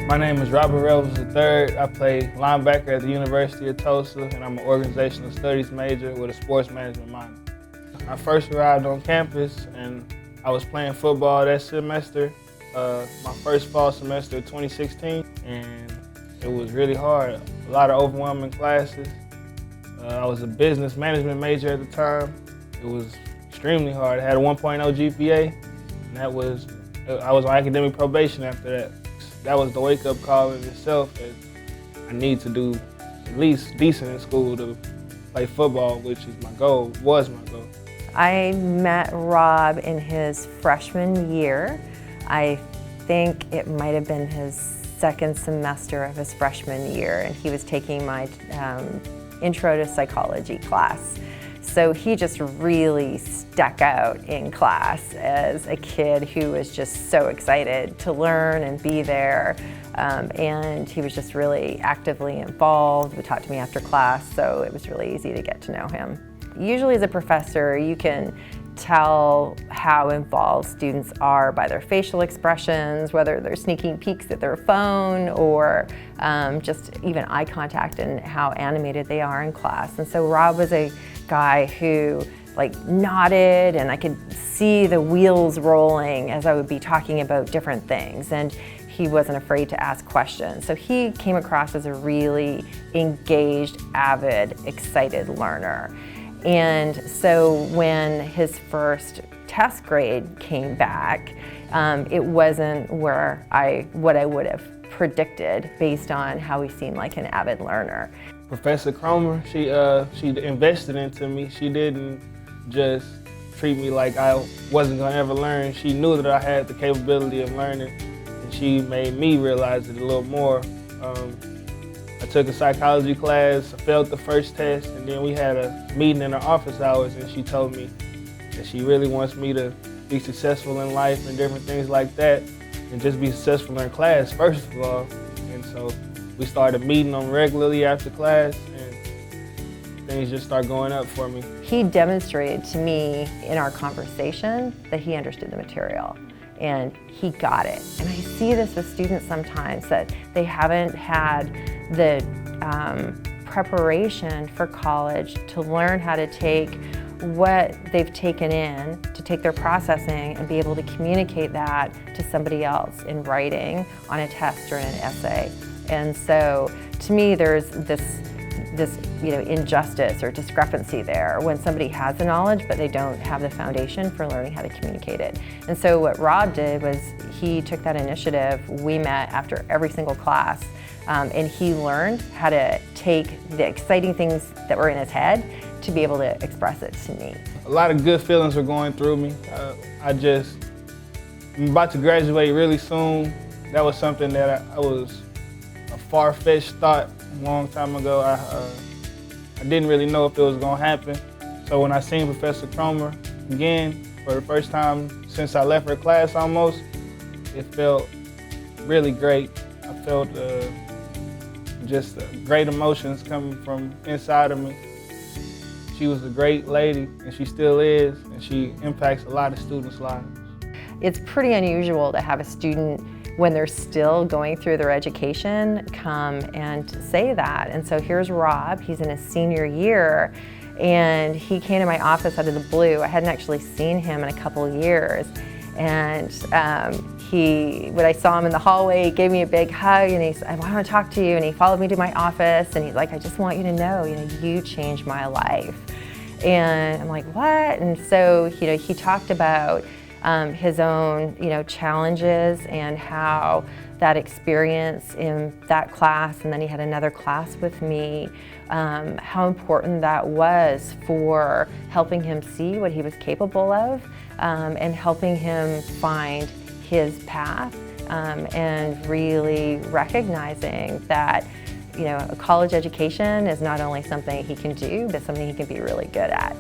My name is Revels III. I play linebacker at the University of Tulsa, and I'm an organizational studies major with a sports management minor. I first arrived on campus, and I was playing football that semester, my first fall semester of 2016, and it was really hard. A lot of overwhelming classes. I was a business management major at the time. It was extremely hard. I had a 1.0 GPA, and I was on academic probation after that. That was the wake-up call in itself that I need to do at least decent in school to play football, which is my goal, was my goal. I met Rob in his freshman year. I think it might have been his second semester of his freshman year, and he was taking my intro to psychology class. So he just really stuck out in class as a kid who was just so excited to learn and be there. And he was just really actively involved. Would talk to me after class, so it was really easy to get to know him. Usually as a professor, you can tell how involved students are by their facial expressions, whether they're sneaking peeks at their phone or just even eye contact and how animated they are in class. And so Rob was a guy who nodded, and I could see the wheels rolling as I would be talking about different things, and he wasn't afraid to ask questions. So he came across as a really engaged, avid, excited learner. And so when his first test grade came back, it wasn't what I would have predicted based on how he seemed like an avid learner. Professor Cromer, she invested into me. She didn't just treat me like I wasn't gonna ever learn. She knew that I had the capability of learning, and she made me realize it a little more. I took a psychology class, I failed the first test, and then we had a meeting in her office hours, and she told me that she really wants me to be successful in life and different things like that, and just be successful in class, first of all. And so we started meeting them regularly after class, and things just started going up for me. He demonstrated to me in our conversation that he understood the material, and he got it. And I see this with students sometimes, that they haven't had the preparation for college to learn how to take what they've taken in, to take their processing and be able to communicate that to somebody else in writing, on a test or in an essay. And so to me, there's this injustice or discrepancy there when somebody has the knowledge but they don't have the foundation for learning how to communicate it. And so what Rob did was he took that initiative. We met after every single class, and he learned how to take the exciting things that were in his head to be able to express it to me. A lot of good feelings were going through me. I'm about to graduate really soon. That was something that I was a far-fetched thought a long time ago. I didn't really know if it was gonna happen. So when I seen Professor Cromer again for the first time since I left her class almost, it felt really great. I felt just great emotions coming from inside of me. She was a great lady, and she still is, and she impacts a lot of students' lives. It's pretty unusual to have a student, when they're still going through their education, come and say that. And so here's Rob, he's in his senior year, and he came to my office out of the blue. I hadn't actually seen him in a couple of years. And when I saw him in the hallway, he gave me a big hug, and he said, "I want to talk to you." And he followed me to my office, and he's like, "I just want you to know, you changed my life." And I'm like, "What?" And so, he talked about his own, challenges and how that experience in that class, and then he had another class with me, how important that was for helping him see what he was capable of, and helping him find his path, and really recognizing that, a college education is not only something he can do, but something he can be really good at.